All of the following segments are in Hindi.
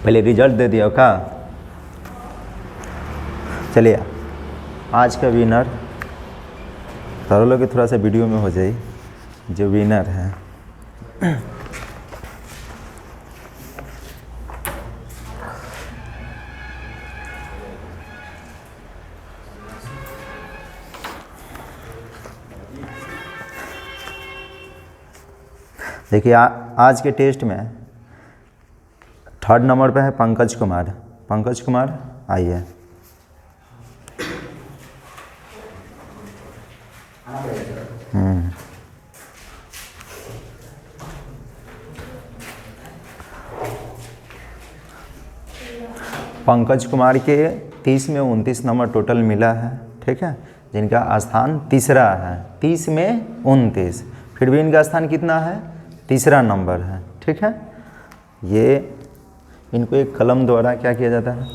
पहले रिजल्ट दे दिया का। चलिए आज का विनर तारो लोग थोड़ा सा वीडियो में हो जाए जो विनर है। देखिए आज के टेस्ट में 3rd नंबर पे है पंकज कुमार। पंकज कुमार आइए। पंकज कुमार के 30 में 29 नंबर टोटल मिला है, ठीक है, जिनका स्थान तीसरा है। 30 में 29, फिर भी इनका स्थान कितना है? तीसरा नंबर है, ठीक है। ये इनको एक कलम द्वारा क्या किया जाता है?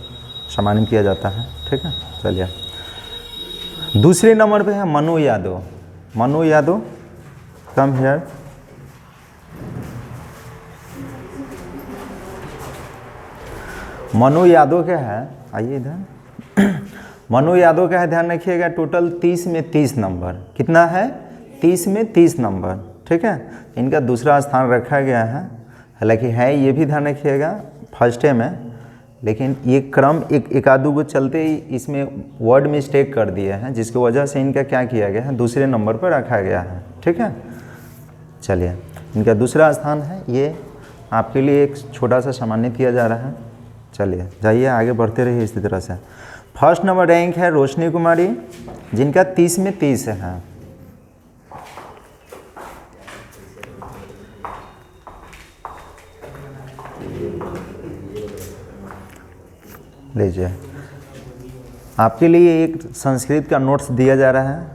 सम्मानित किया जाता है, ठीक है। चलिए दूसरे नंबर पे है मनु यादव। Manu Yadav come here. मनु यादव क्या है? आइए इधर। मनु यादव का है, ध्यान रखिएगा, टोटल 30 में 30 नंबर। कितना है? 30 में 30 नंबर, ठीक है। इनका दूसरा स्थान रखा गया है, हालांकि है ये भी ध्यान रखिएगा फर्स्ट में, लेकिन ये क्रम एक आधु को चलते ही इसमें वर्ड मिस्टेक कर दिए हैं, जिसकी वजह से इनका क्या किया गया है? दूसरे नंबर पर रखा गया है, ठीक है। चलिए इनका दूसरा स्थान है, ये आपके लिए एक छोटा सा सम्मानित किया जा रहा है। चलिए जाइए आगे बढ़ते रहिए इसी तरह से। फर्स्ट नंबर रैंक है रोशनी कुमारी, जिनका 30 में 30 है। लीजिए आपके लिए एक संस्कृत का नोट्स दिया जा रहा है,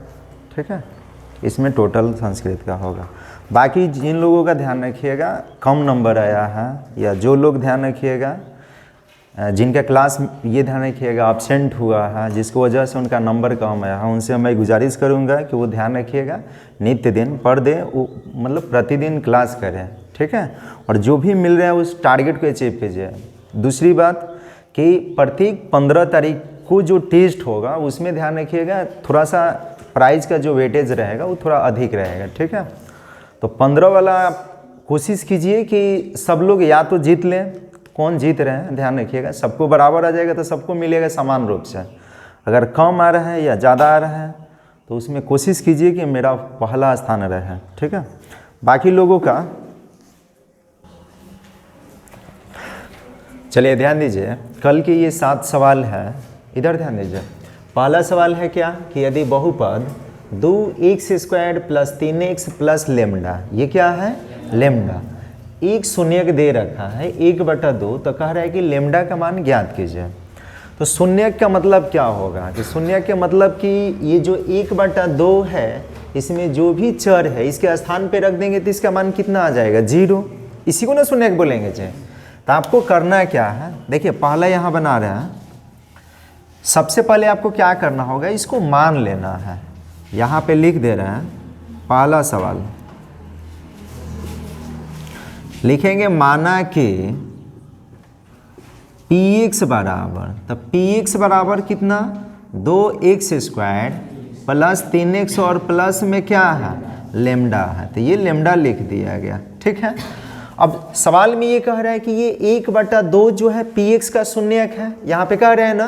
ठीक है। इसमें टोटल संस्कृत का होगा। बाकी जिन लोगों का ध्यान रखिएगा कम नंबर आया है, या जो लोग ध्यान रखिएगा जिनका क्लास ये ध्यान रखिएगा एब्सेंट हुआ है, जिसकी वजह से उनका नंबर कम आया है, उनसे मैं गुजारिश करूंगा कि वो ध्यान रखिएगा, नित्य दिन पर डे मतलब प्रतिदिन क्लास करें, ठीक है। और जो भी मिल रहा है उस टारगेट को अचीव कीजिए। दूसरी बात कि प्रत्येक 15 तारीख को जो टेस्ट होगा उसमें ध्यान रखिएगा थोड़ा सा प्राइज का जो वेटेज रहेगा वो थोड़ा अधिक रहेगा, ठीक है। तो 15 वाला कोशिश कीजिए कि सब लोग या तो जीत लें। कौन जीत रहे हैं ध्यान रखिएगा, सबको बराबर आ जाएगा तो सबको मिलेगा समान रूप से। अगर कम आ रहा है या ज़्यादा आ रहा है तो उसमें कोशिश कीजिए कि मेरा पहला स्थान रहे, ठीक है। बाकी लोगों का चलिए ध्यान दीजिए, कल के ये 7 सवाल है, इधर ध्यान दीजिए। पहला सवाल है क्या कि यदि बहुपद 2x² + 3x + लेमडा, ये क्या है? लेमडा। एक शून्यक दे रखा है 1/2, तो कह रहा है कि लेमडा का मान ज्ञात कीजिए। तो शून्यक का मतलब क्या होगा कि शून्यक के मतलब कि ये जो 1/2 है, इसमें जो भी चर है इसके स्थान पे रख देंगे तो इसका मान कितना आ जाएगा? 0। इसी को ना शून्यक बोलेंगे जी। तो आपको करना क्या है, देखिए पहला यहाँ बना रहे हैं, सबसे पहले आपको क्या करना होगा, इसको मान लेना है। यहाँ पे लिख दे रहे हैं पहला सवाल, लिखेंगे माना कि px बराबर, तब px बराबर कितना? 2x² + 3x और प्लस में क्या है? लेमडा है। तो ये लेमडा लिख दिया गया, ठीक है। अब सवाल में ये कह रहा है कि ये 1/2 जो है px का शून्यक है। यहाँ पे कह रहे हैं ना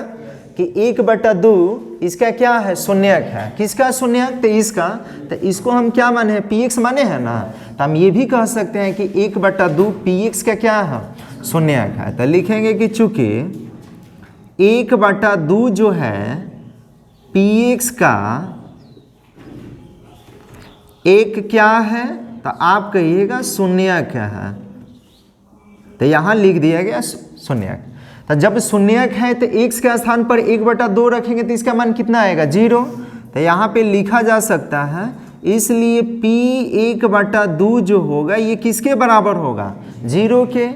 कि 1/2 इसका क्या है? शून्यक है। किसका शून्यक? तो इसका। तो इसको हम क्या माने? px माने हैं ना। तो हम ये भी कह सकते हैं कि 1/2 px का क्या है? शून्यक है। तो लिखेंगे कि चूंकि 1/2 जो है px का एक क्या है, तो आप कहिएगा शून्यक है। तो यहाँ लिख दिया गया शून्यक। तो जब शून्यक है तो x के स्थान पर 1/2 रखेंगे तो इसका मान कितना आएगा? 0। तो यहाँ पे लिखा जा सकता है, इसलिए p 1/2 जो होगा ये किसके बराबर होगा? 0 के।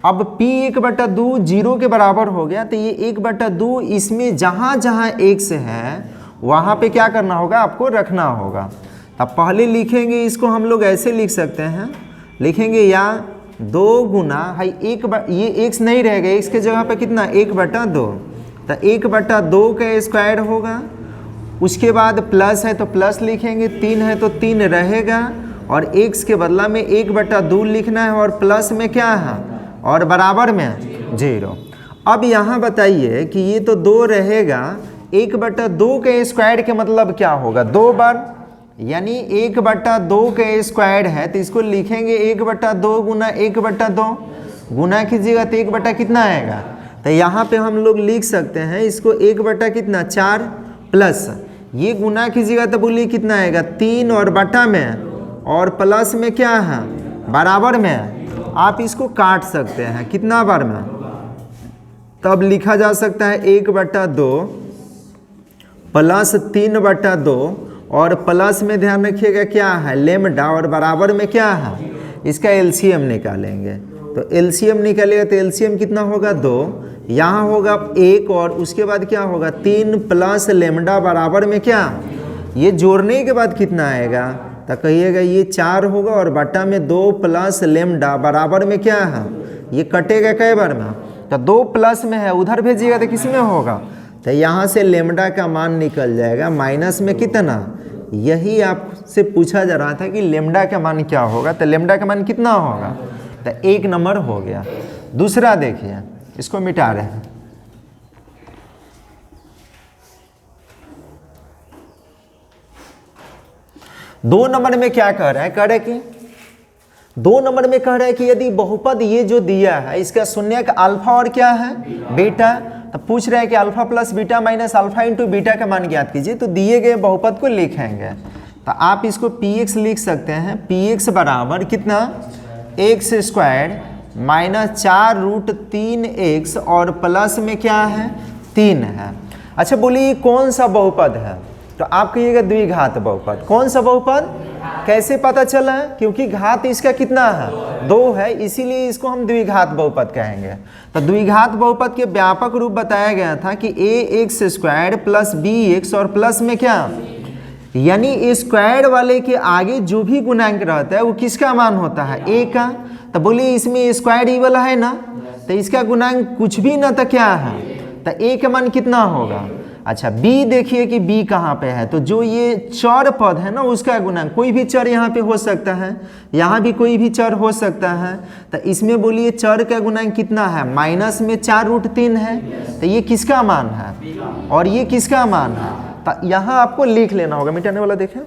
अब p 1/2 0 के बराबर हो गया, तो ये 1/2 इसमें जहाँ जहाँ x है वहाँ पे क्या करना होगा? आपको रखना होगा। अब पहले लिखेंगे इसको हम लोग ऐसे लिख सकते हैं, लिखेंगे या 2 गुना है ये x नहीं रहेगा, x के जगह पे कितना 1/2, तो 1/2 का स्क्वायर होगा। उसके बाद प्लस है तो प्लस लिखेंगे, 3 है तो 3 रहेगा और x के बदला में 1/2 लिखना है और प्लस में क्या है और बराबर में 0। अब यहाँ बताइए कि ये तो 2 रहेगा, 1/2 के स्क्वायर के मतलब क्या होगा 2 बार, यानी 1/2 के स्क्वायर है तो इसको लिखेंगे 1/2 गुना 1/2, गुना कीजिएगा तो 1 कितना आएगा, तो यहाँ पे हम लोग लिख सकते हैं इसको 1 कितना 4 प्लस ये गुना कीजिएगा तो बोलिए कितना आएगा 3 और बटा में और प्लस में क्या है बराबर में। आप इसको काट सकते हैं कितना बार में, तब लिखा जा सकता है 1/2 प्लस 3/2 और प्लस में ध्यान रखिएगा क्या है लेमडा और बराबर में क्या है, इसका एलसीएम निकालेंगे। तो एलसीएम निकालेगा तो एलसीएम कितना होगा 2, यहाँ होगा 1 और उसके बाद क्या होगा 3 प्लस लेमडा बराबर में क्या, ये जोड़ने के बाद कितना आएगा, तो कहिएगा ये 4 होगा और बटा में 2 प्लस लेमडा बराबर में क्या है, ये कटेगा कई बार में, तो 2 प्लस में है उधर भेजिएगा तो किस में होगा, तो यहाँ से लेमडा का मान निकल जाएगा माइनस में कितना। यही आपसे पूछा जा रहा था कि लेमडा का मान क्या होगा, तो लेमडा का मान कितना होगा, तो 1 नंबर हो गया। दूसरा देखिए, इसको मिटा रहे हैं, दो नंबर में क्या कह रहा है, कह रहे कि 2 नंबर में कह रहा है कि यदि बहुपद ये जो दिया है इसका शून्य का अल्फा और क्या है बीटा, तो पूछ रहा है कि alpha plus beta minus alpha into beta का मान ज्ञात कीजिए। तो दिए गए बहुपद को लिखेंगे, तो आप इसको px लिख सकते हैं, px बराबर कितना x स्क्वायर माइनस 4√3x और प्लस में क्या है 3 है। अच्छा बोलिए कौन सा बहुपद है, तो आप कहिएगा द्विघात बहुपद। कौन सा बहुपद, कैसे पता चला, क्योंकि घात इसका कितना है 2 है, इसीलिए इसको हम द्विघात बहुपद कहेंगे। तो द्विघात बहुपद के व्यापक रूप बताया गया था कि ax स्क्वायर प्लस bx और प्लस में क्या, यानी स्क्वायर वाले के आगे जो भी गुणांक रहता है वो किसका मान होता है a का। तो बोलिए इसमें स्क्वायर ही वाला है ना, तो इसका गुणांक कुछ भी ना, तो क्या है, तो a का मान कितना होगा। अच्छा b देखिए कि b कहाँ पे है, तो जो ये चर पद है ना उसका गुणांक, कोई भी चर यहाँ पे हो सकता है, यहाँ भी कोई भी चर हो सकता है, तो इसमें बोलिए चर का गुणांक कितना है माइनस में 4√3 है, तो ये किसका मान है और ये किसका मान है, तो यहाँ आपको लिख लेना होगा। मिटाने वाला देखें,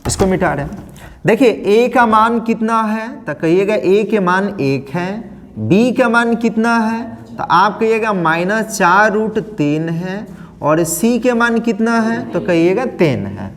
इसको मिटा रहे हैं। देखिए a का मान कितना है, तो कहिएगा a के मान 1 है, b का मान कितना है, तो आप कहिएगा माइनस 4√3 है और c के मान कितना है, तो कहिएगा 3 है।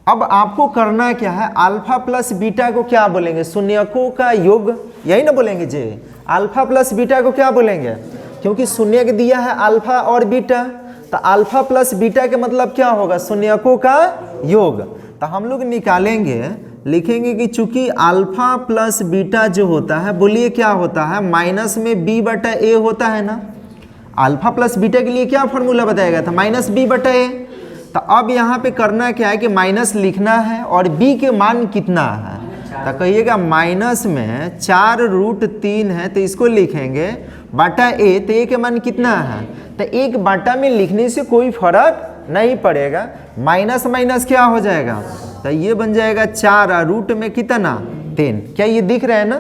अब आपको करना क्या है, अल्फा प्लस बीटा को क्या बोलेंगे, शून्यकों का योग, यही ना बोलेंगे जी। अल्फा प्लस बीटा को क्या बोलेंगे, क्योंकि शून्य दिया है अल्फा और बीटा, तो अल्फा प्लस बीटा का मतलब क्या होगा शून्यकों का योग। तो हम लोग निकालेंगे, लिखेंगे कि चूंकि अल्फा प्लस बीटा जो होता है बोलिए क्या होता है माइनस में b/a होता है ना। अल्फा प्लस बीटा के लिए क्या फॉर्मूला बताया गया था, माइनस b/a। तो अब यहाँ पे करना क्या है कि माइनस लिखना है और b के मान कितना है, तो कहिएगा माइनस में 4√3 है, तो इसको लिखेंगे बटा a, तो a के मान कितना है, तो 1 बटा में लिखने से कोई फर्क नहीं पड़ेगा, माइनस माइनस क्या हो जाएगा, तो ये बन जाएगा 4 रूट में कितना 3। क्या ये दिख रहा है ना।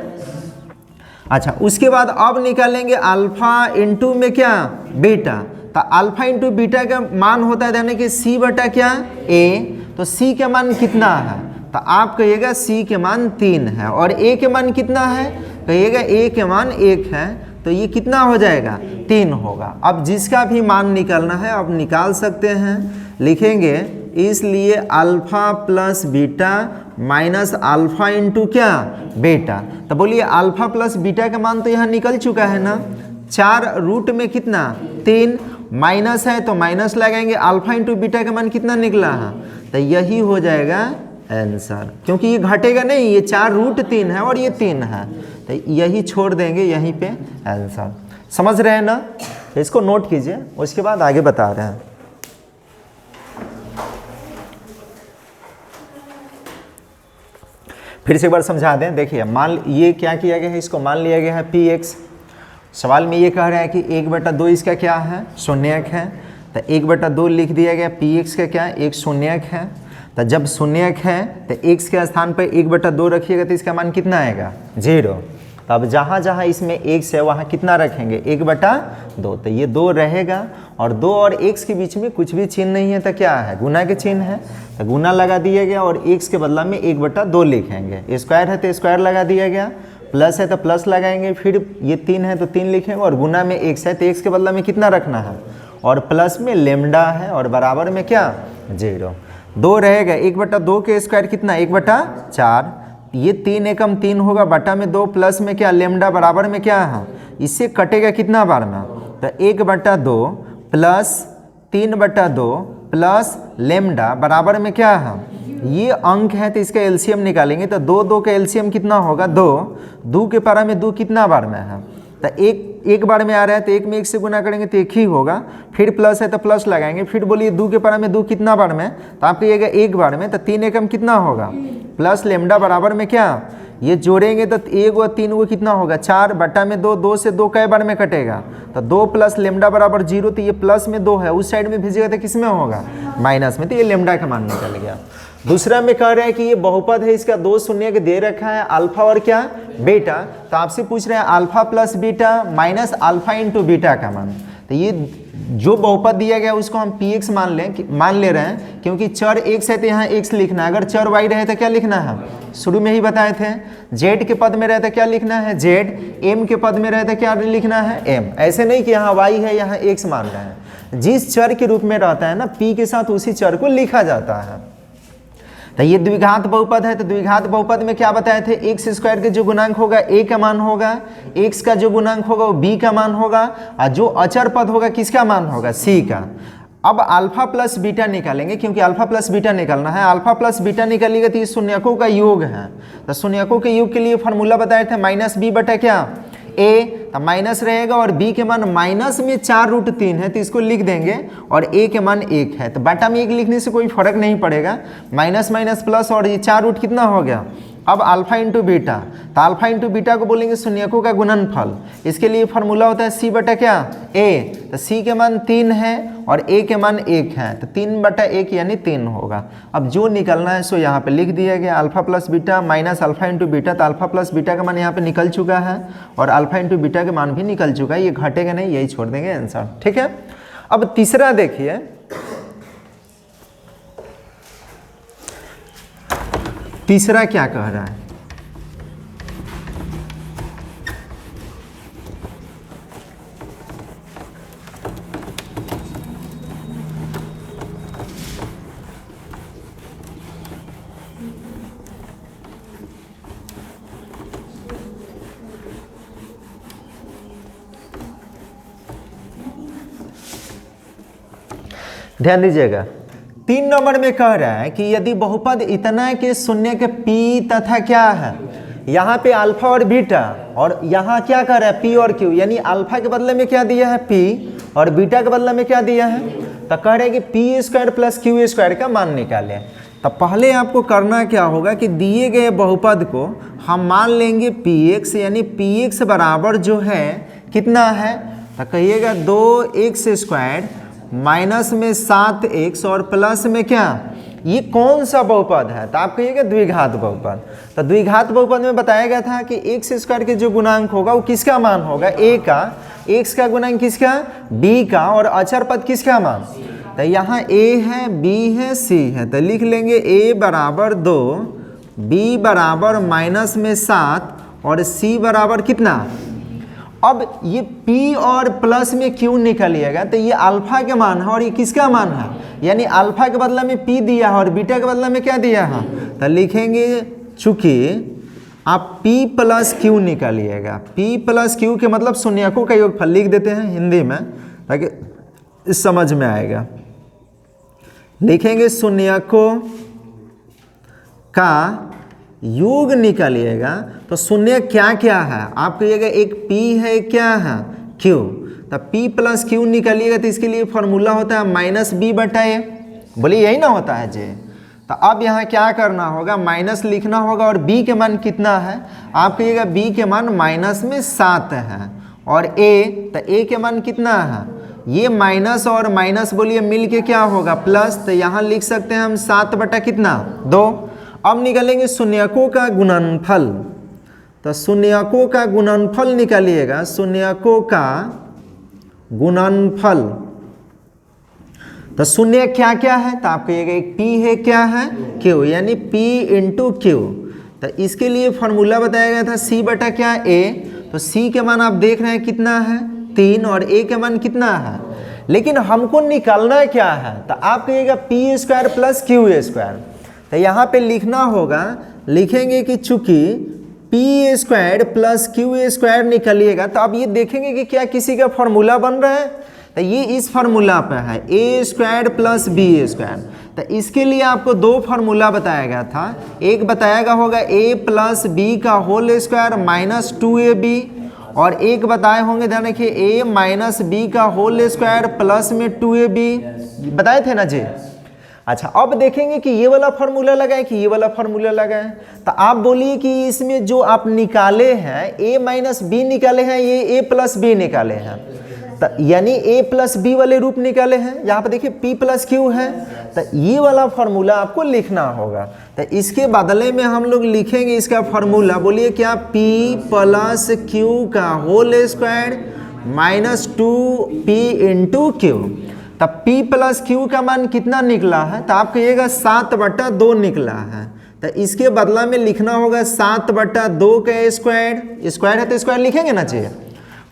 अच्छा उसके बाद अब निकालेंगे अल्फा इंटू में क्या बीटा, तो अल्फा इंटू बीटा का मान होता है यानी कि c बटा क्या a, तो c का मान कितना है, तो आप कहिएगा c के मान 3 है और a के मान कितना है, कहिएगा a के मान 1 है, तो ये कितना हो जाएगा 3 होगा। अब जिसका भी मान निकालना है अब निकाल सकते हैं, लिखेंगे इसलिए alpha plus beta minus alpha into क्या बीटा। तो बोलिए अल्फा प्लस बीटा का मान तो यहाँ निकल चुका है ना, 4 रूट में कितना 3, माइनस है तो माइनस लगाएंगे, अल्फा इंटू बीटा का मान कितना निकला है, तो यही हो जाएगा आंसर, क्योंकि ये घटेगा नहीं, ये 4√3 है और ये 3 है, तो यही छोड़ देंगे यहीं पे आंसर। समझ रहे हैं ना, तो इसको नोट कीजिए, उसके बाद आगे बता रहे हैं। फिर से एक बार समझा दें। देखिए मान ये क्या किया गया है, इसको मान लिया गया है पी एक्स। सवाल में ये कह रहा है कि 1/2 इसका क्या है, शून्यक है। तो 1/2 लिख दिया गया, पी एक्स का क्या, एक शून्यक है। तो जब शून्यक है तो एक्स के स्थान पर 1/2 रखिएगा तो इसका मान कितना आएगा, 0। तो अब जहाँ जहाँ इसमें एक्स है वहाँ कितना रखेंगे, 1/2। तो ये 2 रहेगा, और 2 और एक्स के बीच में कुछ भी चिन्ह नहीं है तो क्या है, गुना के चिन्ह है। तो गुना लगा दिया गया और एक्स के बदला में 1/2 लिखेंगे। स्क्वायर है तो स्क्वायर लगा दिया गया, प्लस है तो प्लस लगाएंगे, फिर ये 3 है तो 3 लिखेंगे, और गुना में एक्स है तो एक्स के बदला में कितना रखना है, और प्लस में लेमडा है, और बराबर में क्या, 0। 2 रहेगा, 1/2 के स्क्वायर कितना, 1/4। ये 3 एकम 3 होगा, बटा में 2, प्लस में क्या, लेमडा, बराबर में क्या है, इससे कटेगा कितना बार में, तो 1/2 प्लस 3/2 प्लस लेमडा बराबर में क्या है, ये अंक है तो इसका एलसीएम निकालेंगे। तो 2 का एलसीएम कितना होगा, 2 के पारा में 2 कितना बार में है, तो एक बार में आ रहा है तो 1 में 1 से गुना करेंगे तो 1 ही होगा, फिर प्लस है तो प्लस लगाएंगे, फिर बोलिए 2 के पारा में 2 कितना बार में, तो आप कहिएगा 1 बार में। तो 3 एकम कितना होगा, प्लस लेमडा बराबर में क्या, ये जोड़ेंगे तो 1 और 3 कितना होगा, 4, बटा में 2, 2 से 2 कई बार में कटेगा, तो 2 प्लस लेमडा बराबर 0। तो ये प्लस में 2 है, उस साइड में भेजिएगा तो किस में होगा, माइनस में। तो ये लेमडा का मान निकल गया। दूसरा में कह रहा है कि ये बहुपद है, इसका 2 शून्य के दे रखा है, अल्फा और क्या, बीटा। तो आपसे पूछ रहे हैं alpha plus beta minus alpha into beta का मान। तो ये जो बहुपद दिया गया उसको हम पी एक्स मान ले रहे हैं, क्योंकि चर एक्स है तो यहाँ एक्स लिखना है, अगर चर वाई रहे तो क्या लिखना है, शुरू में ही बताए थे। जेड के पद में रहे तो क्या लिखना है, जेड। एम के पद में रहे तो क्या लिखना है, एम। ऐसे नहीं कि यहाँ वाई है यहाँ एक्स मान रहे हैं, जिस चर के रूप में रहता है ना पी के साथ उसी चर को लिखा जाता है। तो ये द्विघात बहुपद है, तो द्विघात बहुपद में क्या बताए थे, एक्स स्क्वायर के जो गुणांक होगा ए का मान होगा, एक्स का जो गुणांक होगा वो बी का मान होगा, और जो अचर पद होगा किसका मान होगा, सी का। अब अल्फा प्लस बीटा निकालेंगे, क्योंकि अल्फा प्लस बीटा निकालना है। अल्फा प्लस बीटा निकालिएगा तो ये शून्यकों का योग है। तो शून्यकों के योग के लिए फॉर्मूला बताए थे माइनस बी बटा क्या, ए। तो माइनस रहेगा और बी के मान माइनस में 4√3 है तो इसको लिख देंगे, और ए के मान 1 है तो बटा में 1 लिखने से कोई फर्क नहीं पड़ेगा, माइनस माइनस प्लस, और ये 4 कितना हो गया। अब अल्फा इंटू बीटा, तो अल्फा इंटू बीटा को बोलेंगे शून्यकों का गुणनफल। इसके लिए फॉर्मूला होता है सी बटा क्या, ए। तो सी के मान 3 है और ए के मान 1 है, तो 3/1 यानी 3 होगा। अब जो निकलना है सो यहाँ पे लिख दिया गया, alpha plus beta minus alpha into beta. तो अल्फा प्लस बीटा का मान यहाँ पे निकल चुका है, और अल्फा इंटू बीटा का मान भी निकल चुका है, ये घटेगा नहीं, यही छोड़ देंगे आंसर, ठीक है। अब तीसरा देखिए, तीसरा क्या कह रहा है, ध्यान दीजिएगा। 3 नंबर में कह रहा है कि यदि बहुपद इतना के शून्य के पी तथा क्या है, यहाँ पे अल्फा और बीटा, और यहाँ क्या कह रहा है पी और क्यू, यानी अल्फा के बदले में क्या दिया है पी, और बीटा के बदले में क्या दिया है, तो कह रहे हैं कि P square plus q square का मान निकालें। तो पहले आपको करना क्या होगा कि दिए गए बहुपद को हम मान लेंगे पी एक्स, यानी पी एक्स बराबर जो है कितना है, तो कहिएगा 2x स्क्वायर माइनस में 7x और प्लस में क्या, ये कौन सा बहुपद है, तो आप कहिएगा द्विघात बहुपद। तो द्विघात बहुपद में बताया गया था कि एक्स स्क्वायर के जो गुणांक होगा वो किसका मान होगा, ए का, एक्स का गुणांक किसका, बी का, और अचर पद किसका मान। तो यहाँ ए है, बी है, सी है, तो लिख लेंगे ए बराबर 2, बी बराबर माइनस में 7 और सी बराबर कितना। अब ये P और प्लस में Q निकालिएगा तो ये अल्फा के मान है और ये किसका मान है, यानी अल्फा के बदला में P दिया है और बीटा के बदला में क्या दिया है, तो लिखेंगे चूंकि आप P plus Q निकालिएगा, P plus Q के मतलब शून्यकों का योगफल लिख देते हैं हिंदी में ताकि इस समझ में आएगा। लिखेंगे शून्यकों का योग निकालिएगा तो शून्य क्या क्या है, आप कहिएगा एक P है, क्या है Q, तो P प्लस Q निकालिएगा तो इसके लिए फॉर्मूला होता है माइनस बी बटा ए, बोलिए यही ना होता है जी। तो अब यहाँ क्या करना होगा, माइनस लिखना होगा और b के मान कितना है, आप कहिएगा b के मान माइनस में 7 है और a, तो a के मान कितना है, ये माइनस और माइनस बोलिए मिल के क्या होगा प्लस, तो यहाँ लिख सकते हैं हम 7 बटा कितना 2। अब निकालेंगे शून्यकों का गुणनफल, तो शून्यकों का गुणनफल निकालिएगा, शून्यकों का गुणनफल। तो शून्य क्या क्या है, तो आप कहिएगा एक p है, क्या है q, यानी p इंटू क्यू। तो इसके लिए फॉर्मूला बताया गया था c बटा क्या a, तो c के मान आप देख रहे हैं कितना है 3 और a के मान कितना है, लेकिन हमको निकालना क्या है, तो आप कहिएगा p square plus q square. तो यहाँ पे लिखना होगा, लिखेंगे कि चूंकि p square plus q square निकालिएगा, तो अब ये देखेंगे कि क्या किसी का फॉर्मूला बन रहा है, तो ये इस फार्मूला पे है a square plus b square. तो इसके लिए आपको दो फार्मूला बताया गया था, एक बताया गया होगा a प्लस बी का होल स्क्वायर माइनस 2ab, और एक बताए होंगे, ध्यान रखिए a माइनस बी का होल स्क्वायर प्लस में 2ab, बताए थे ना जी। अच्छा, अब देखेंगे कि ये वाला फार्मूला लगाए कि ये वाला फार्मूला लगाए, तो आप बोलिए कि इसमें जो आप निकाले हैं a माइनस बी निकाले हैं, ये a प्लस बी निकाले हैं, यानी a प्लस बी वाले रूप निकाले हैं। यहाँ पे देखिए p प्लस क्यू है, तो ये वाला फार्मूला आपको लिखना होगा। तो इसके बदले में हम लोग लिखेंगे इसका फार्मूला, बोलिए क्या, p प्लस क्यू का whole square minus 2p into Q. तब p प्लस क्यू का मान कितना निकला है, तो आप कहिएगा 7 बटा 2 निकला है। तो इसके बदला में लिखना होगा 7 बटा 2 का स्क्वायर, स्क्वायर है तो स्क्वायर लिखेंगे ना चाहिए,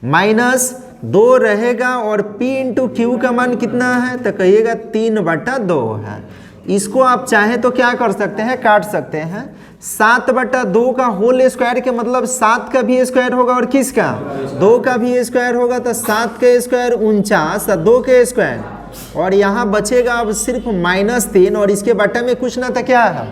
माइनस 2 रहेगा और p इंटू क्यू का मान कितना है, तो कहिएगा 3 बटा 2 है। इसको आप चाहें तो क्या कर सकते हैं, काट सकते हैं। 7 बटा 2 का होल स्क्वायर के मतलब 7 का भी स्क्वायर होगा और किसका, 2 का भी स्क्वायर होगा, तो 7 का स्क्वायर 49 और 2 का स्क्वायर, और यहाँ बचेगा अब सिर्फ -3, और इसके बटा में कुछ ना था क्या है,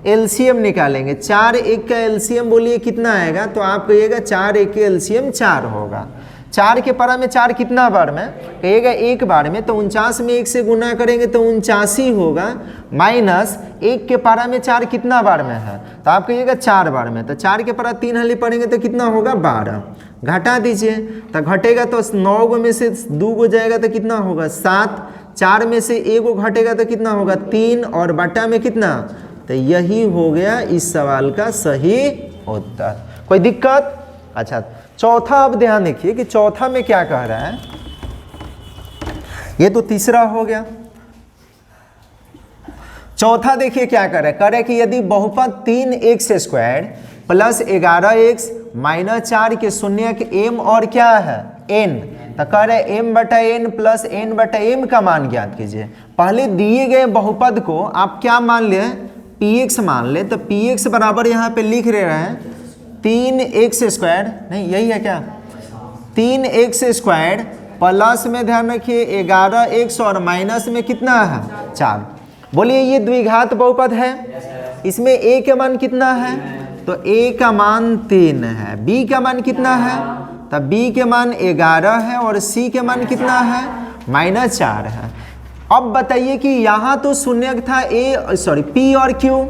एलसीएम निकालेंगे। 4 1 का एलसीएम बोलिए कितना आएगा, तो आप कहिएगा 4 1 के एलसीएम 4 होगा। 4 के पारा में 4 कितना बार में, कहिएगा एक बार में, तो 49 में 1 से गुना करेंगे तो 49 ही होगा, माइनस 1 के पारा में 4 कितना बार में है, तो आप कहिएगा 4 बार में, तो 4 के पारा 3 हली पढ़ेंगे तो कितना होगा 12, घटा दीजिए, तो घटेगा तो 9 गो में से 2 गो जाएगा तो कितना होगा 7, 4 में से 1 गो घटेगा तो कितना होगा 3, और बटा में कितना, तो यही हो गया इस सवाल का सही उत्तर। कोई दिक्कत? अच्छा, चौथा अब ध्यान देखिए कि चौथा में क्या कह रहा है, ये तो तीसरा हो गया। चौथा देखिए क्या कर रहा है, कह रहा है कि यदि बहुपद 3x square plus 11x minus 4 के शून्य के m और क्या है n, तो कह रहे हैं m बटा n प्लस n बटा m का मान ज्ञात कीजिए। पहले दिए गए बहुपद को आप क्या मान लें, px मान लें, तो px बराबर यहाँ पे लिख रहे हैं 3x स्क्वायर, नहीं यही है क्या, 3x स्क्वायर प्लस में ध्यान रखिए 11x और माइनस में कितना है 4। बोलिए ये द्विघात बहुपद है, इसमें a का मान कितना है, तो a का मान 3 है, b का मान कितना है, तो b के मान 11 है और c के मान कितना है -4 है। अब बताइए कि यहाँ तो शून्य था p और q,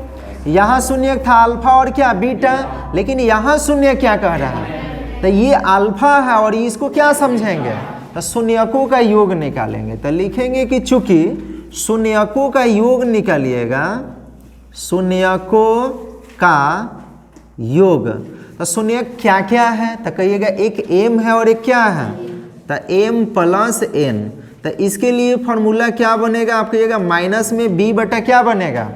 यहाँ शून्य था अल्फा और क्या बीटा, लेकिन यहाँ शून्य क्या कह रहा है, तो ये अल्फा है और इसको क्या समझेंगे, तो शून्यकों का योग निकालेंगे। तो लिखेंगे कि चूंकि शून्यकों का योग निकालिएगा, शून्यकों का योग, तो शून्य क्या क्या है, तो कहिएगा एक m है और एक क्या है, तो m प्लस n। तो इसके लिए फॉर्मूला क्या बनेगा, आप कहिएगा माइनस में b बटा क्या बनेगा,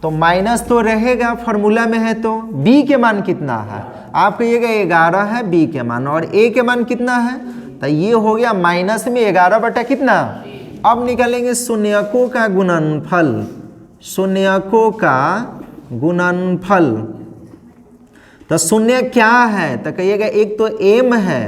तो माइनस तो रहेगा फॉर्मूला में है, तो b के मान कितना है, आप कहिएगा 11 है b के मान, और a के मान कितना है, तो ये हो गया माइनस में 11 बटा कितना। अब निकालेंगे शून्यकों का गुणनफल, शून्यकों का गुणनफल। तो शून्य क्या है, तो कहिएगा एक तो m है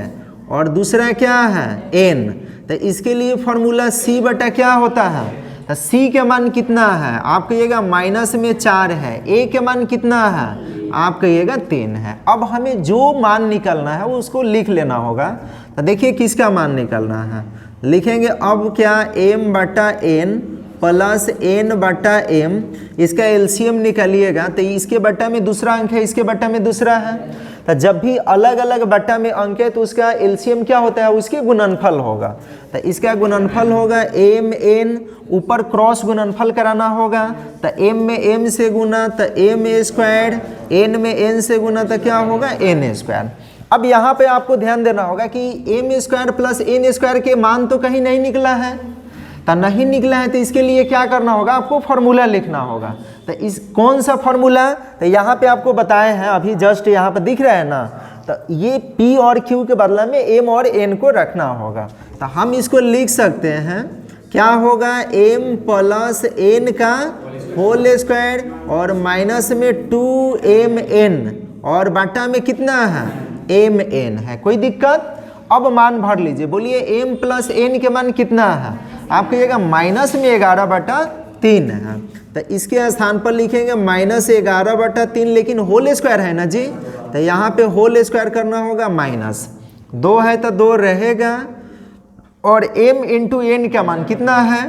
और दूसरा क्या है n। तो इसके लिए फॉर्मूला c बटा क्या होता है, तो c के मान कितना है, आप कहिएगा माइनस में 4 है, a के मान कितना है, आप कहिएगा 3 है। अब हमें जो मान निकलना है उसको लिख लेना होगा। तो देखिए किसका मान निकलना है, लिखेंगे अब क्या m बटा n प्लस n बटा m, इसका एलसीएम निकालिएगा तो इसके बट्टा में दूसरा अंक है, इसके बट्टा में दूसरा है, तो जब भी अलग अलग बट्टा में अंक है तो उसका एलसीएम क्या होता है, उसके गुणनफल होगा। तो इसका गुणनफल होगा m n, ऊपर क्रॉस गुणनफल कराना होगा, तो m में m से गुना तो m स्क्वायर, n में n से गुना तो क्या होगा n स्क्वायर। अब यहाँ पे आपको ध्यान देना होगा कि m square plus n square के मान तो कहीं नहीं निकला है, तो नहीं निकला है तो इसके लिए क्या करना होगा, आपको फॉर्मूला लिखना होगा। तो इस कौन सा फॉर्मूला, तो यहाँ पे आपको बताए हैं अभी जस्ट यहाँ पे दिख रहा है ना, तो ये p और q के बदले में m और n को रखना होगा। तो हम इसको लिख सकते हैं, क्या होगा m प्लस n का होल स्क्वायर और माइनस में 2mn और बटा में कितना है mn है। कोई दिक्कत? अब मान भर लीजिए, बोलिए m प्लस n के मान कितना है, आप कहिएगा माइनस में 11/3 है, तो इसके स्थान पर लिखेंगे माइनस 11/3, लेकिन होल स्क्वायर है ना जी, तो यहाँ पे होल स्क्वायर करना होगा, माइनस 2 है तो 2 रहेगा, और m इंटू n का मान कितना है,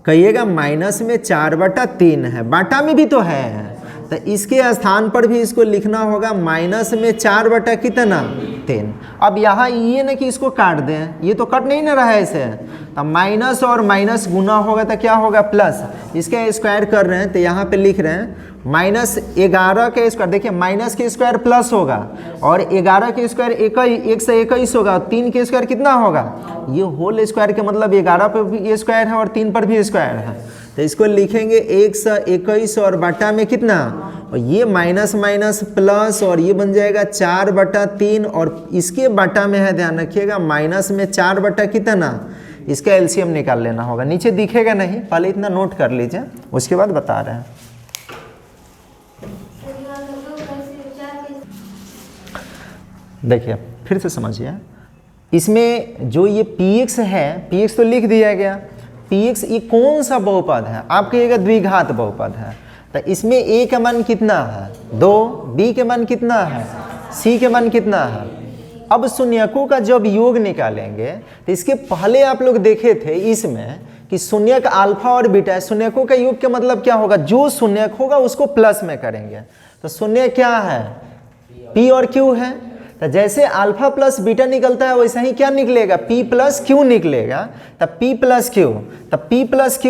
कहिएगा माइनस में 4/3 है, बाटा में भी तो है, तो इसके स्थान पर भी इसको लिखना होगा माइनस में 4/3। अब यहाँ ये ना कि इसको काट दें, ये तो कट नहीं ना रहा है इसे, तो माइनस और माइनस गुना होगा तो क्या होगा प्लस, इसका स्क्वायर कर रहे हैं तो यहाँ पे लिख रहे हैं माइनस 11 के स्क्वायर, देखिए माइनस के स्क्वायर प्लस होगा और 11 के स्क्वायर 121 होगा, और 3 के स्क्वायर कितना होगा, ये होल स्क्वायर के मतलब 11 पर भी स्क्वायर है और 3 पर भी स्क्वायर है, तो इसको लिखेंगे 121 और बटा में कितना, और ये माइनस माइनस प्लस और ये बन जाएगा 4/3, और इसके बटा में है, ध्यान रखिएगा माइनस में 4 कितना, इसका एलसीएम निकाल लेना होगा। नीचे दिखेगा नहीं, पहले इतना नोट कर लीजिए, उसके बाद बता रहे हैं। देखिए फिर से समझिए, इसमें जो ये px है, px तो लिख दिया गया, px ये कौन सा बहुपद है, आप कहिएगा द्विघात बहुपद है, तो इसमें a का मान कितना है 2, b के मान कितना है, c के मान कितना है। अब शून्यकों का जब योग निकालेंगे तो इसके पहले आप लोग देखे थे इसमें कि शून्यक अल्फा और बीटा है, शून्यकों का योग का मतलब क्या होगा, जो शून्यक होगा उसको प्लस में करेंगे, तो शून्य क्या है p और q है, तो जैसे अल्फा प्लस बीटा निकलता है वैसे ही क्या निकलेगा, p प्लस q निकलेगा, तब p प्लस q, तब p प्लस q,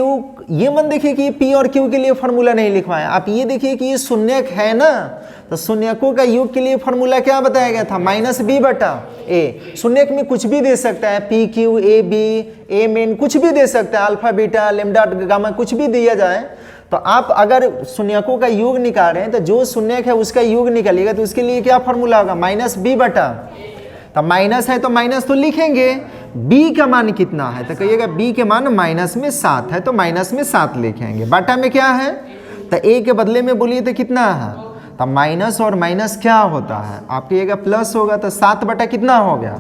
ये मत देखिए कि p और q के लिए फॉर्मूला नहीं लिखवाया, आप ये देखिए कि ये शून्यक है ना, तो शून्यकों का योग के लिए फॉर्मूला क्या बताया गया था, -b/a। शून्यक में कुछ भी दे सकता है, p q a b m n कुछ भी दे सकता है, अल्फा बीटा लैम्डा गामा कुछ भी दिया जाए, तो आप अगर शून्यकों का योग निकाल रहे हैं तो जो शून्यक है उसका योग निकालिएगा, तो उसके लिए क्या फॉर्मूला होगा, -b/, तो माइनस है तो माइनस तो लिखेंगे, b का मान कितना है, तो कहिएगा b के मान माइनस में 7 है, तो माइनस में 7 लिखेंगे, बटा में क्या है, तो a के बदले में बोलिए तो कितना है, तो माइनस और माइनस क्या होता है, आप कहिएगा प्लस होगा, तो 7 बटा कितना हो गया।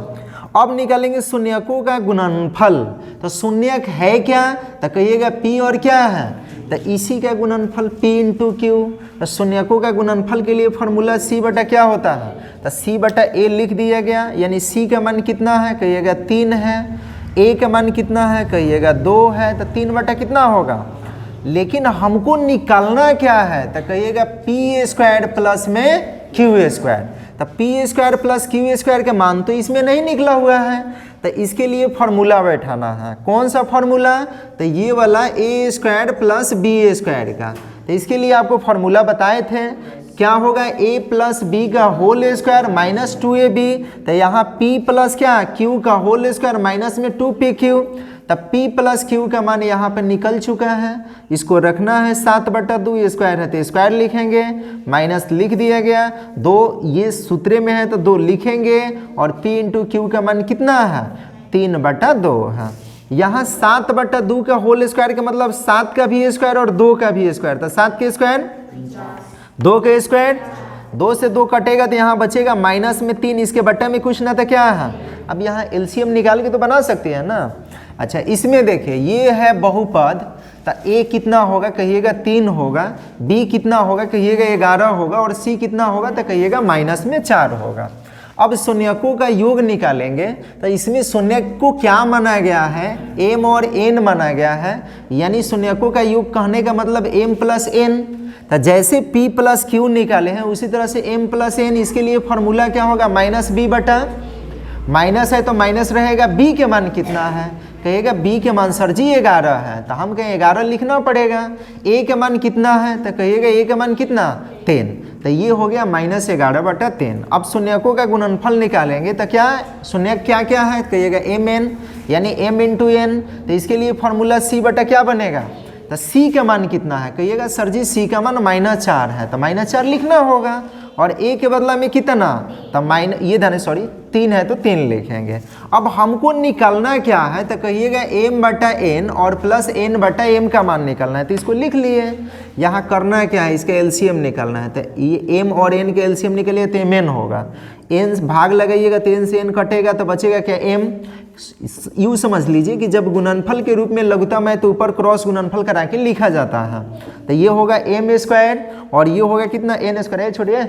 अब निकालेंगे शून्यकों का गुणनफल, तो शून्यक है क्या, तो कहिएगा p और क्या है, तो इसी का गुणनफल p इंटू क्यू, तो शून्यकों का गुणनफल के लिए फॉर्मूला c बटा क्या होता है, तो c बटा a लिख दिया गया, यानी c का मान कितना है, कहिएगा 3 है, a का मान कितना है, कहिएगा 2 है, तो 3 बटा कितना होगा, लेकिन हमको निकालना क्या है, तो कहिएगा p² प्लस में q², तो p² प्लस q² का मान तो इसमें नहीं निकला हुआ है, तो इसके लिए फॉर्मूला बैठाना है, कौन सा फॉर्मूला, तो ये वाला a² प्लस b² का, तो इसके लिए आपको फॉर्मूला बताए थे, क्या होगा a प्लस बी का होल स्क्वायर माइनस 2ab, तो यहाँ p प्लस क्या q का होल स्क्वायर माइनस में 2pq, तब p प्लस q का मान यहाँ पर निकल चुका है, इसको रखना है 7/2, स्क्वायर है तो स्क्वायर लिखेंगे, माइनस लिख दिया गया, 2 ये सूत्र में है तो 2 लिखेंगे, और p इंटू क्यू का मान कितना है 3/2 है। यहाँ 7/2 का होल स्क्वायर का मतलब 7 का भी स्क्वायर और 2 का भी स्क्वायर, तो 7 के स्क्वायर 2 के स्क्वायर, 2 से 2 कटेगा तो यहाँ बचेगा माइनस में 3, इसके बट्टा में कुछ ना था क्या है, अब यहाँ एलसीएम निकाल के तो बना सकते हैं ना। अच्छा इसमें देखिए ये है बहुपद, तो a कितना होगा, कहिएगा 3 होगा, b कितना होगा, कहिएगा 11 होगा, और c कितना होगा, तो कहिएगा -4 होगा। अब शून्यकों का योग निकालेंगे तो इसमें शून्यक को क्या माना गया है, m और n माना गया है, यानी शून्यकों का योग कहने का मतलब m प्लस n। तो जैसे p प्लस q निकाले हैं उसी तरह से m प्लस n, इसके लिए फॉर्मूला क्या होगा, माइनस b बटा, माइनस है तो माइनस रहेगा, b के मान कितना है, कहिएगा b के मान सर जी 11 है, तो हम कहें 11 लिखना पड़ेगा। a के मान कितना है, तो कहिएगा a के मान कितना 10, तो ये हो गया -11/10। अब शून्यकों का गुणनफल निकालेंगे तो क्या शून्यक क्या क्या है, कहिएगा mn, यानी m इंटू n, तो इसके लिए फॉर्मूला c बटा क्या बनेगा, तो c का मान कितना है, कहिएगा सर जी c का मान -4 है, तो -4 लिखना होगा। और a के बदला में कितना, तो ये धने सॉरी 3 है तो 3 लिखेंगे। अब हमको निकालना क्या है, तो कहिएगा m बटा n और प्लस n बटा m का मान निकालना है, तो इसको लिख लिए। यहाँ करना क्या है, इसका एलसीएम निकालना है, तो ये m और n के एलसीएम निकलिए तो mn होगा, n भाग लगाइएगा तो n से n कटेगा तो बचेगा क्या m। यूँ समझ लीजिए कि जब गुणनफल के रूप में लघुत्तम है तो ऊपर क्रॉस गुणनफल करा के लिखा जाता है, तो ये होगा m स्क्वायर और ये होगा कितना n स्क्वायर, छोड़िए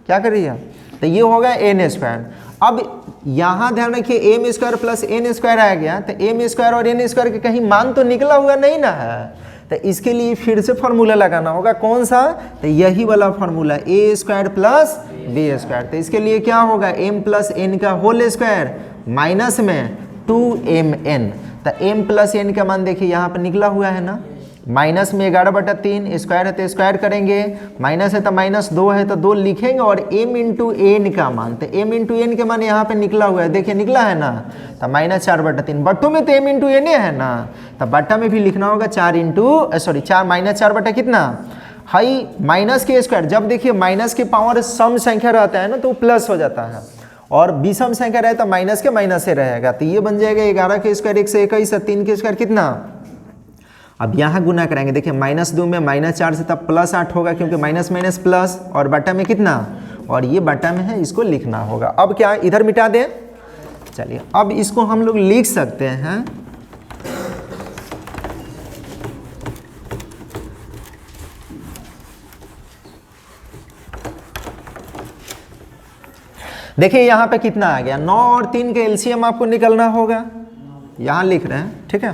क्या कर रही है, तो ये होगा n स्क्वायर। अब यहाँ ध्यान रखिए m square plus n square आ गया, तो m स्क्वायर और n स्क्वायर के कहीं मान तो निकला हुआ नहीं ना है, तो इसके लिए फिर से फॉर्मूला लगाना होगा, कौन सा, तो यही वाला formula a square plus b square. तो इसके लिए क्या होगा, m प्लस n का होल स्क्वायर माइनस में 2mn, तो m प्लस n का मान देखिए यहाँ पर निकला हुआ है ना, माइनस में 11/3, स्क्वायर है तो स्क्वायर करेंगे, माइनस है तो -2 है तो 2 लिखेंगे, और m इंटू एन का मान, तो m इंटू एन के मान यहाँ पे निकला हुआ है, देखिए निकला है ना, तो -4/3, बट्टों में तो m इंटू एन है ना, तो बट्टा में भी लिखना होगा 4 बटा कितना हाई माइनस के स्क्वायर। जब देखिए माइनस के पावर सम संख्या रहता है ना तो प्लस हो जाता है, और विषम संख्या रहे तो माइनस के माइनस से रहेगा, तो ये बन जाएगा 11 के स्क्वायर 121 है, 3 के स्क्वायर कितना। अब यहाँ गुना करेंगे, देखिए -2 में -4 से तब +8 होगा, क्योंकि माइनस माइनस प्लस, और बटा में कितना, और ये बटा में है, इसको लिखना होगा। अब क्या इधर मिटा दें, चलिए अब इसको हम लोग लिख सकते हैं, देखिए यहाँ पे कितना आ गया, 9 और 3 के एलसीएम आपको निकलना होगा, यहाँ लिख रहे हैं, ठीक है,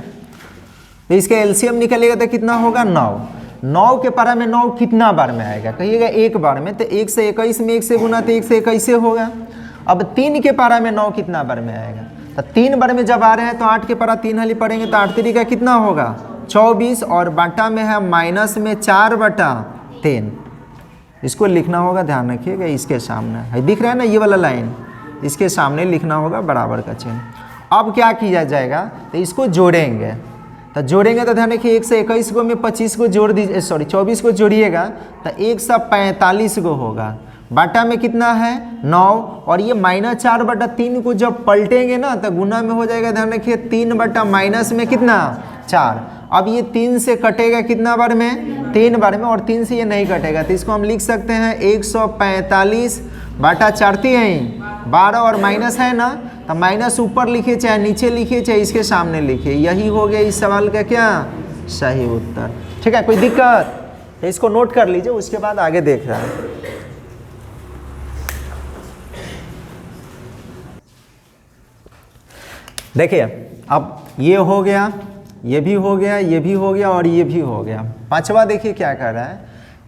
तो इसके एलसीएम निकलेगा तो कितना होगा 9 के पारा में 9 कितना बार में आएगा, कहिएगा एक बार में, तो 1 से 21 में 1 से गुना तो 1 से 21 से होगा। अब 3 के पारा में 9 कितना बार में आएगा, तो 3 बार में जब आ रहे हैं तो 8 के पारा 3 हाली पढ़ेंगे तो 8 3 का कितना होगा 24, और बाटा में है माइनस में 4/3, इसको लिखना होगा, ध्यान रखिएगा इसके सामने है, दिख रहा है ना ये वाला लाइन, इसके सामने लिखना होगा बराबर का चिन्ह। अब क्या किया जाएगा, तो इसको जोड़ेंगे, तो जोड़ेंगे तो ध्यान रखिए 1 से 21 को में 25 को जोड़ दीजिए, सॉरी 24 को जोड़िएगा तो 145 को होगा, बाटा में कितना है 9, और ये -4/3 को जब पलटेंगे ना तो गुना में हो जाएगा, ध्यान रखिए 3 बटा माइनस में कितना 4। अब ये 3 से कटेगा कितना बार में 3 बार में, और 3 से ये नहीं कटेगा, तो इसको हम लिख सकते हैं 145 बटा 4 12, और माइनस है ना तो माइनस ऊपर लिखिए चाहे नीचे लिखिए चाहे इसके सामने लिखिए, यही हो गया इस सवाल का क्या सही उत्तर। ठीक है, कोई दिक्कत, तो इसको नोट कर लीजिए, उसके बाद आगे देख रहे हैं। देखिए अब ये हो गया, ये भी हो गया, ये भी हो गया, और ये भी हो गया। पांचवा देखिए क्या कह रहा है,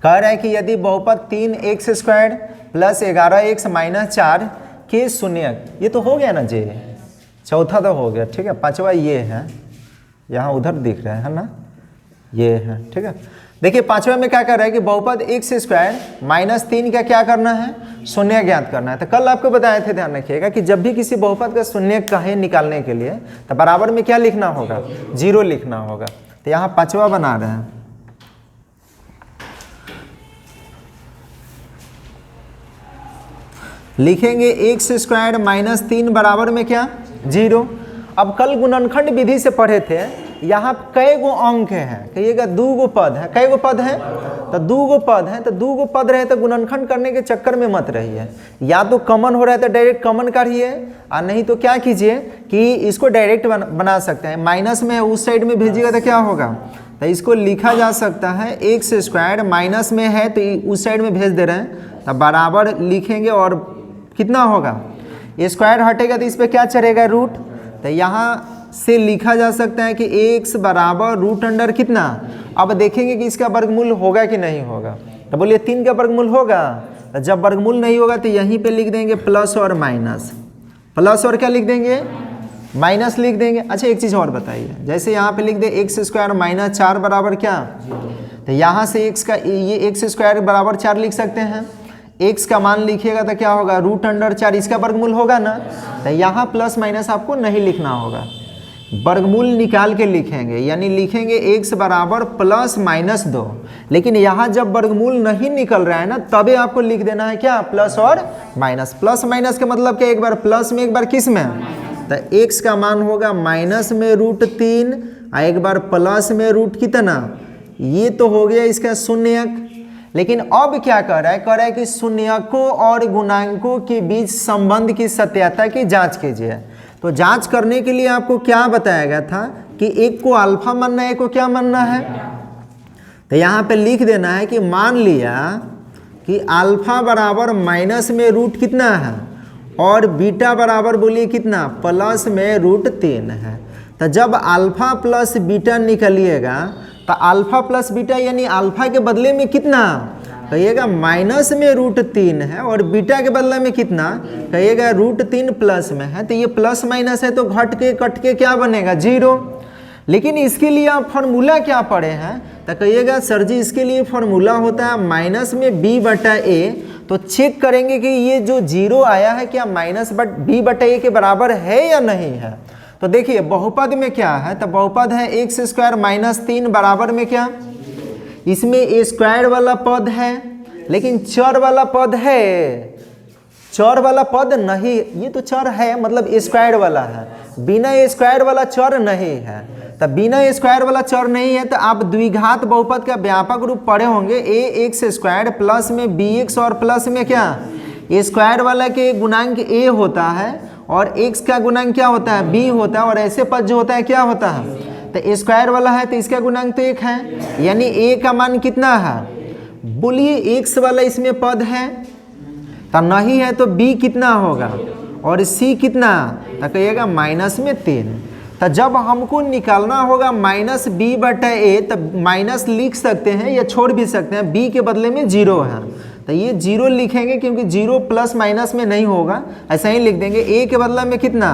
कह रहा है कि यदि बहुपद 3x² प्लस 11x माइनस 4 के शून्यक, ये तो हो गया ना जी, चौथा तो हो गया, ठीक है। पांचवा ये है, यहाँ उधर दिख रहा है ना, ये है, ठीक है। देखिए पांचवा में क्या कर रहा है कि बहुपद x² माइनस 3 का क्या करना है, शून्य ज्ञात करना है। तो कल आपको बताए थे, ध्यान रखिएगा कि जब भी किसी बहुपद का शून्य कहे निकालने के लिए तो बराबर में क्या लिखना होगा 0 लिखना होगा। तो यहाँ पांचवा बना रहे हैं, लिखेंगे x² माइनस 3 बराबर में क्या 0। अब कल गुणनखंड विधि से पढ़े थे, यहाँ कई गो अंक हैं, कहिएगा 2 गो पद है, कई गो पद है तो 2 गो पद है, तो 2 गो पद रहे तो गुणनखंड करने के चक्कर में मत रहिए, या तो कॉमन हो रहा है तो डायरेक्ट कॉमन काढ़िए, और नहीं तो क्या कीजिए कि इसको डायरेक्ट बना सकते हैं, माइनस में उस साइड में भेजिएगा तो क्या होगा, तो इसको लिखा जा सकता है x² माइनस में है तो उस साइड में भेज दे रहे हैं, तो बराबर लिखेंगे और कितना होगा स्क्वायर हटेगा तो इस पर क्या चढ़ेगा, रूट। तो यहाँ से लिखा जा सकता है कि x बराबर रूट अंडर कितना। अब देखेंगे कि इसका वर्गमूल होगा कि नहीं होगा। तो बोलिए 3 का वर्गमूल होगा। तो जब वर्गमूल नहीं होगा तो यहीं पे लिख देंगे प्लस और माइनस, प्लस और क्या लिख देंगे, माइनस लिख देंगे। अच्छा एक चीज़ और बताइए, जैसे यहाँ पे लिख दे एक्स स्क्वायर माइनस 4 बराबर क्या, तो यहाँ से x का ये एक्स स्क्वायर बराबर 4 लिख सकते हैं। x का मान लिखिएगा तो क्या होगा, रूट अंडर 4, इसका वर्गमूल होगा ना। तो यहाँ प्लस माइनस आपको नहीं लिखना होगा, वर्गमूल निकाल के लिखेंगे, यानी लिखेंगे x बराबर प्लस माइनस 2। लेकिन यहाँ जब वर्गमूल नहीं निकल रहा है ना, तभी आपको लिख देना है क्या, प्लस और माइनस। प्लस माइनस का मतलब क्या, एक बार प्लस में एक बार किस में, तो x का मान होगा माइनस में रूट 3 और एक बार प्लस में रूट कितना, ये तो हो गया इसका शून्यक। लेकिन अब क्या कर रहा है, कह रहा है कि शून्यकों और गुणांकों के बीच संबंध की सत्यता की जांच कीजिए। तो जांच करने के लिए आपको क्या बताया गया था कि एक को अल्फा मानना है, एक को क्या मानना है। तो यहाँ पे लिख देना है कि मान लिया कि अल्फा बराबर माइनस में रूट कितना है और बीटा बराबर बोलिए कितना, प्लस में रूट 3 है। तो जब अल्फा प्लस बीटा निकलिएगा तो अल्फा प्लस बीटा यानी अल्फा के बदले में कितना, कहिएगा माइनस में रूट 3 है और बीटा के बदले में कितना, कहिएगा रूट 3 प्लस में है। तो ये प्लस माइनस है तो घट के कट के क्या बनेगा, 0। लेकिन इसके लिए आप फार्मूला क्या पढ़े हैं, तो कहिएगा सर जी इसके लिए फार्मूला होता है माइनस में b बटा a। तो चेक करेंगे कि ये जो 0 आया है क्या माइनस b बटा a के बराबर है या नहीं है। तो देखिए बहुपद में क्या है, तो बहुपद है एक्स स्क्वायर माइनस 3 बराबर में क्या, इसमें ए स्क्वायर वाला पद है लेकिन चर वाला पद है, चर वाला पद नहीं, ये तो चर है मतलब ए स्क्वायर वाला है, बिना ए स्क्वायर वाला चर नहीं है। तो बिना ए स्क्वायर वाला चर नहीं है तो आप द्विघात बहुपद का व्यापक रूप पढ़े होंगे, ए एक्स स्क्वायर प्लस में बी एक्स और प्लस में क्या, ए स्क्वायर वाला के गुणांक ए होता है और x का गुणांक क्या होता है, b होता है, और ऐसे पद जो होता है क्या होता है, तो ए स्क्वायर वाला है तो इसका गुणांक तो 1 है, यानी a का मान कितना है, बोलिए x वाला इसमें पद है तो नहीं है तो b कितना होगा और c कितना, तो कहिएगा माइनस में 3। तो जब हमको निकालना होगा माइनस b बटा a, तब माइनस लिख सकते हैं या छोड़ भी सकते हैं, b के बदले में 0 है तो ये 0 लिखेंगे क्योंकि 0 प्लस माइनस में नहीं होगा, ऐसा ही लिख देंगे। a के बदला में कितना,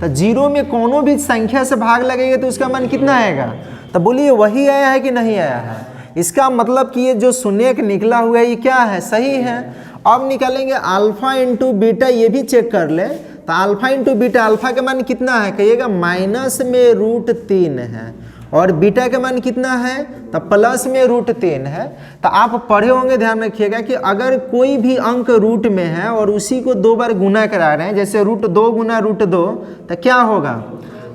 तो 0 में कोनो भी संख्या से भाग लगेगा तो उसका मान कितना आएगा, तो बोलिए वही आया है कि नहीं आया है। इसका मतलब कि ये जो शून्यक निकला हुआ है ये क्या है, सही है। अब निकालेंगे अल्फा इंटू बीटा, ये भी चेक कर ले। तो अल्फा इंटू बीटा, अल्फा का मान कितना है, कहिएगा माइनस में रूट 3 है और बीटा का मान कितना है, तो प्लस में रूट 3 है। तो आप पढ़े होंगे, ध्यान रखिएगा कि अगर कोई भी अंक रूट में है और उसी को 2 बार गुना करा रहे हैं, जैसे रूट 2 गुना रूट 2, तो क्या होगा,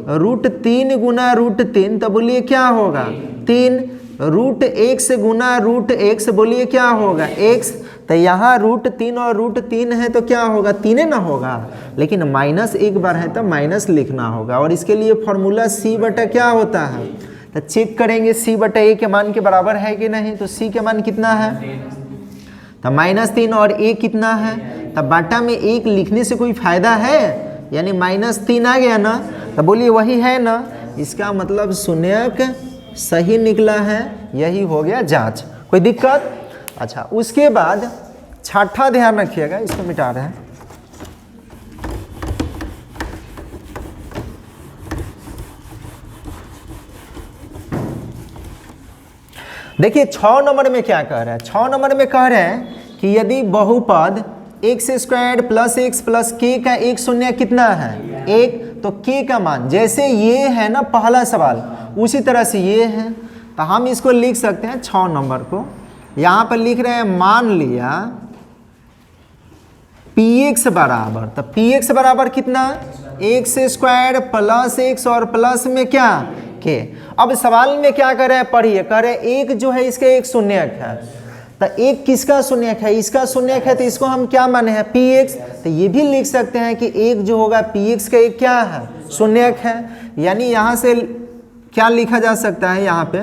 रूट 3 गुना रूट 3, तो बोलिए क्या होगा 3। रूट x गुना रूट x, बोलिए क्या होगा x। तो यहाँ रूट 3 और रूट 3 है तो क्या होगा, 3 ना होगा, लेकिन माइनस एक बार है तो माइनस लिखना होगा। और इसके लिए फॉर्मूला c बटा क्या होता है, तो चेक करेंगे c बटा a के मान के बराबर है कि नहीं। तो c के मान कितना है, तो माइनस 3 और a कितना है, तो बाटा में 1 लिखने से कोई फायदा है, यानी माइनस 3 आ गया ना, तो बोलिए वही है ना। इसका मतलब शून्यक सही निकला है, यही हो गया जांच। कोई दिक्कत। अच्छा उसके बाद छठा ध्यान रखिएगा, इसको मिटा रहे हैं। देखिए 6 नंबर में क्या कह रहा है, 6 नंबर में कह रहे हैं कि यदि बहुपद x square plus x plus के का एक शून्य कितना है 1, तो के का मान जैसे ये है ना पहला सवाल, उसी तरह से ये है। तो हम इसको लिख सकते हैं 6 नंबर को, यहाँ पर लिख रहे हैं मान लिया px बराबर, तो px बराबर कितना, एक्स स्क्वायर प्लस एक्स और प्लस में क्या के। अब सवाल में क्या कर रहे हैं, पढ़िए, कह रहे हैं एक जो है इसका एक शून्यक है, तो एक किसका शून्यक है, इसका शून्यक है, तो इसको हम क्या माने हैं px। तो ये भी लिख सकते हैं कि एक जो होगा px का एक क्या है, शून्यक है। यानी यहाँ से क्या लिखा जा सकता है, यहाँ पे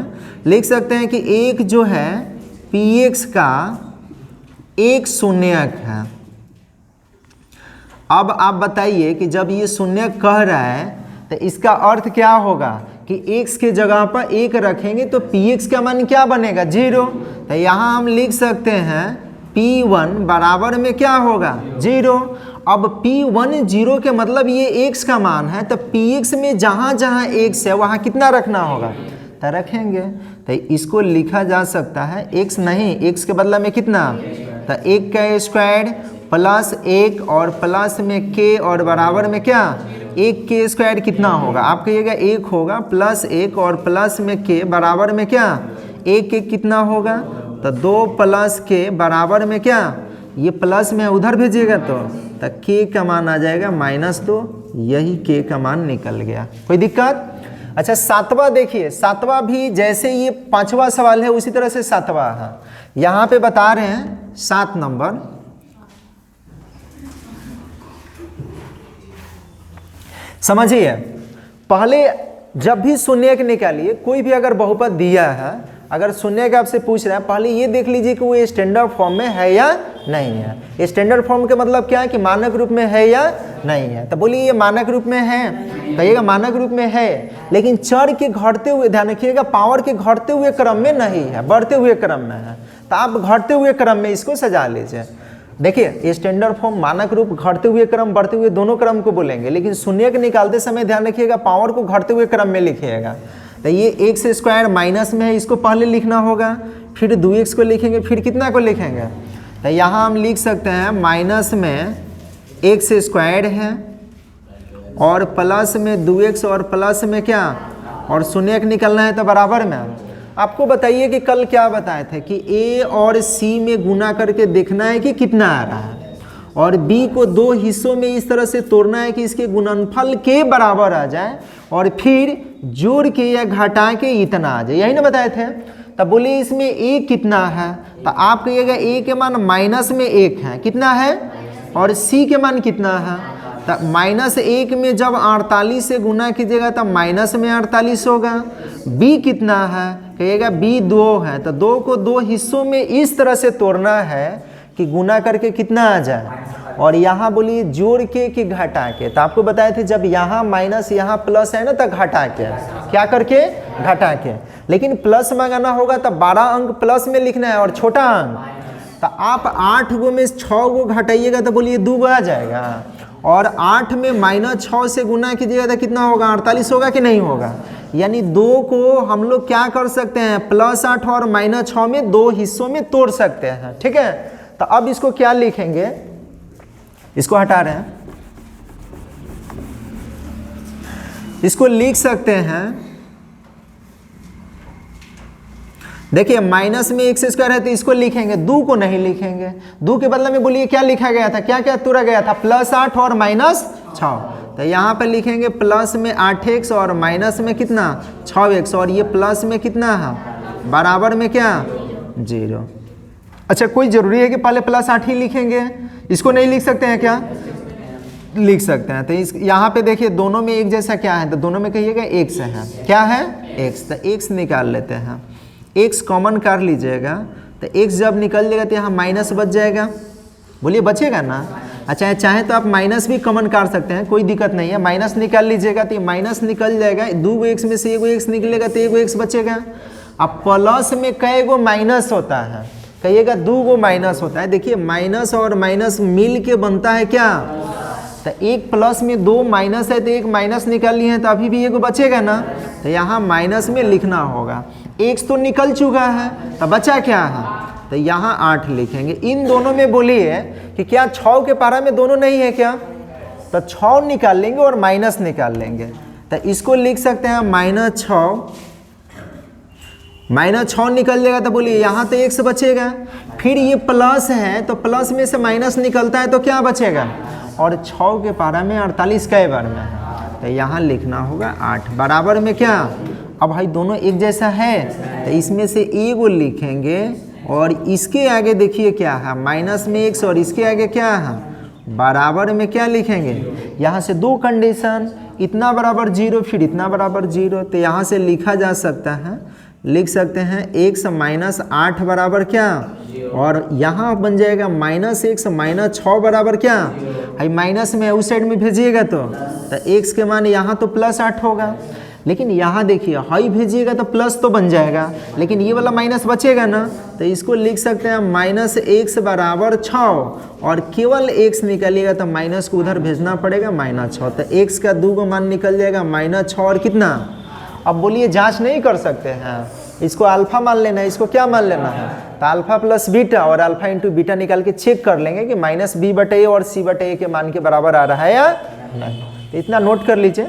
लिख सकते हैं कि एक जो है px का एक शून्यक है। अब आप बताइए कि जब ये शून्य कह रहा है तो इसका अर्थ क्या होगा कि x के जगह पर 1 रखेंगे तो px का मान क्या बनेगा 0। तो यहाँ हम लिख सकते हैं p1 बराबर में क्या होगा 0। अब p1 0 के मतलब ये x का मान है, तो px में जहाँ जहाँ x है वहाँ कितना रखना होगा तो रखेंगे। तो इसको लिखा जा सकता है x नहीं, x के बदला में कितना तो 1 का स्क्वायर प्लस 1 और प्लस में k और बराबर में क्या 1 के स्क्वायर कितना होगा, आप कहिएगा 1 होगा प्लस 1 और प्लस में k बराबर में क्या 1 के कितना होगा तो 2 प्लस k बराबर में क्या, ये प्लस में उधर भेजिएगा तो k का मान आ जाएगा -2, यही k का मान निकल गया। कोई दिक्कत? अच्छा सातवां देखिए, सातवां भी जैसे ये पांचवा सवाल है उसी तरह से सातवां है। यहाँ पे बता रहे हैं 7 नंबर, समझिए पहले जब भी शून्यक निकालिए, कोई भी अगर बहुपद दिया है, अगर शून्यक आपसे पूछ रहा है पहले ये देख लीजिए कि वो स्टैंडर्ड फॉर्म में है या नहीं है। स्टैंडर्ड फॉर्म का मतलब क्या है कि मानक रूप में है या नहीं है। तो बोलिए ये मानक रूप में है, कहिएगा मानक रूप में है, लेकिन चर के घटते हुए, ध्यान रखिएगा पावर के घटते हुए क्रम में नहीं है, बढ़ते हुए क्रम में है। तो आप घटते हुए क्रम में इसको सजा लीजिए। देखिए स्टैंडर्ड फॉर्म मानक रूप घटते हुए क्रम बढ़ते हुए दोनों क्रम को बोलेंगे, लेकिन शून्य के निकालते समय ध्यान रखिएगा पावर को घटते हुए क्रम में लिखिएगा। तो ये x स्क्वायर माइनस में है, इसको पहले लिखना होगा, फिर 2x को लिखेंगे, फिर कितना को लिखेंगे तो यहाँ हम लिख सकते हैं माइनस में x स्क्वायर है और प्लस में 2x और प्लस में क्या और शून्य निकलना है तो बराबर में। आपको बताइए कि कल क्या बताए थे कि a और c में गुना करके देखना है कि कितना आ रहा है, और b को 2 हिस्सों में इस तरह से तोड़ना है कि इसके गुणनफल के बराबर आ जाए और फिर जोड़ के या घटा के इतना आ जाए, यही ना बताए थे। तब बोलिए इसमें a कितना है तो आप कहिएगा a के मान माइनस में 1 है, कितना है, और c के मान कितना है तो -1 में जब 48 से गुना कीजिएगा तब माइनस में 48 होगा। b कितना है, कहिएगा b 2 है, तो 2 को 2 हिस्सों में इस तरह से तोड़ना है कि गुना करके कितना आ जाए, और यहाँ बोलिए जोड़ के कि घटा के। तो आपको बताए थे जब यहाँ माइनस यहाँ प्लस है ना तो घटा के, क्या करके घटा के, लेकिन प्लस मंगाना होगा तो 12 अंक प्लस में लिखना है और छोटा अंक, तो आप 8 गो में 6 गो घटाइएगा तो बोलिए 2 गो आ जाएगा, और 8 में -6 से गुना कीजिएगा तो कितना होगा 48 होगा कि नहीं होगा। यानी 2 को हम लोग क्या कर सकते हैं +8 और -6 में 2 हिस्सों में तोड़ सकते हैं, ठीक है। तो अब इसको क्या लिखेंगे, इसको हटा रहे हैं, इसको लिख सकते हैं, देखिए माइनस में x स्क्वायर है तो इसको लिखेंगे, 2 को नहीं लिखेंगे। 2 के बदले में बोलिए क्या लिखा गया था, क्या क्या तोड़ा गया था +8 और -6, तो यहाँ पे लिखेंगे प्लस में 8x और माइनस में कितना 6x, और ये प्लस में कितना है बराबर में क्या 0। अच्छा कोई ज़रूरी है कि पहले +8 ही लिखेंगे, इसको नहीं लिख सकते हैं क्या, लिख सकते हैं। तो इस यहाँ पे देखिए दोनों में एक जैसा क्या है, तो दोनों में कहिएगा x है, क्या है x, तो x निकाल लेते हैं, x कॉमन कर लीजिएगा, तो x जब निकल जाएगा तो यहाँ माइनस बच जाएगा, बोलिए बचेगा ना। अच्छा चाहे तो आप माइनस भी कॉमन कर सकते हैं, कोई दिक्कत नहीं है, माइनस निकाल लीजिएगा तो ये माइनस निकल जाएगा, 2 गो x में से 1 गो x निकलेगा तो 1 गो x बचेगा। अब प्लस में कई गो माइनस होता है, कहिएगा 2 गो माइनस होता है। देखिए माइनस और माइनस मिल के बनता है क्या, तो एक प्लस में 2 माइनस है तो एक माइनस निकाल लिए हैं तो अभी भी 1 गो बचेगा ना, तो यहाँ माइनस में लिखना होगा। x तो निकल चुका है तो बचा क्या है, तो यहाँ 8 लिखेंगे। इन दोनों में बोलिए कि क्या 6 के पारा में दोनों नहीं है क्या, तो 6 निकाल लेंगे और माइनस निकाल लेंगे, तो इसको लिख सकते हैं -6 निकल जाएगा, तो बोलिए यहाँ तो x बचेगा, फिर ये प्लस है तो प्लस में से माइनस निकलता है तो क्या बचेगा, और 6 के पारा में 48 कई बार में है, तो यहाँ लिखना होगा 8 बराबर में क्या। अब भाई दोनों एक जैसा है तो इसमें से 1 गो लिखेंगे, और इसके आगे देखिए क्या है माइनस में x, और इसके आगे क्या है बराबर में क्या लिखेंगे, यहाँ से 2 कंडीशन, इतना बराबर 0 फिर इतना बराबर 0, तो यहाँ से लिखा जा सकता है लिख सकते हैं x माइनस 8 बराबर क्या, और यहाँ बन जाएगा माइनस x माइनस 6 बराबर क्या, भाई माइनस में उस साइड में भेजिएगा तो x के मान यहाँ तो प्लस 8 होगा, लेकिन यहाँ देखिए हाई भेजिएगा तो प्लस तो बन जाएगा, लेकिन ये वाला माइनस बचेगा ना, तो इसको लिख सकते हैं माइनस x बराबर 6, और केवल x निकलिएगा तो माइनस को उधर भेजना पड़ेगा माइनस 6, तो x का 2 मान निकल जाएगा माइनस 6 और कितना। अब बोलिए जांच नहीं कर सकते हैं, इसको अल्फा मान लेना है, इसको क्या मान लेना है, तो अल्फा प्लस बीटा और अल्फा इंटू बीटा निकाल के चेक कर लेंगे कि माइनस b/a और c/a के मान के बराबर आ रहा है या नहीं। तो इतना नोट कर लीजिए।